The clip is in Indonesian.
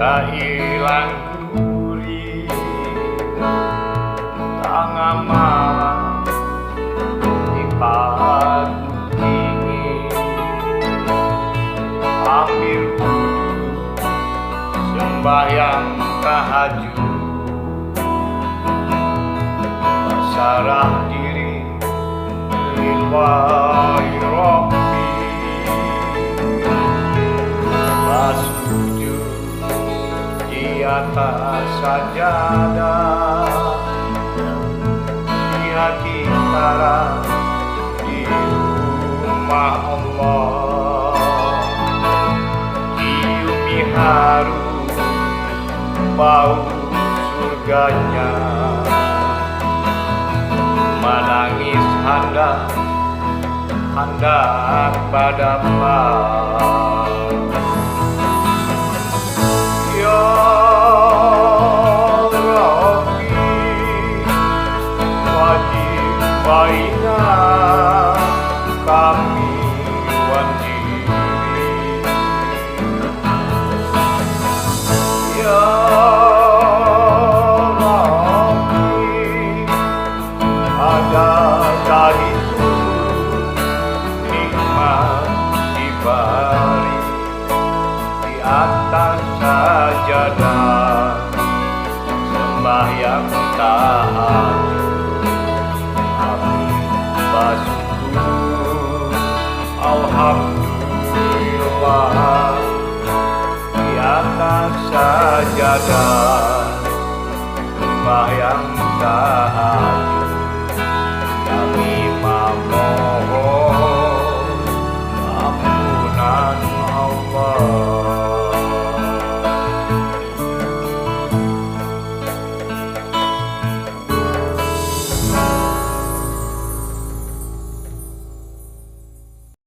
tak ilang gurih tengah malam di pagi dingin ambil wudhu sembahyang tahajud sarah diri lillahi rabbi bersujud di atas sajadah di hati para di rumah Allah ciumi harum bau surganya menangis hendak pada ya Rabbi wajib baina kami wajib ya ada itu nikmat diberi di atas sajadah sembahyang tahajud kami bersyukur alhamdulillah di atas sajadah sembahyang tahajud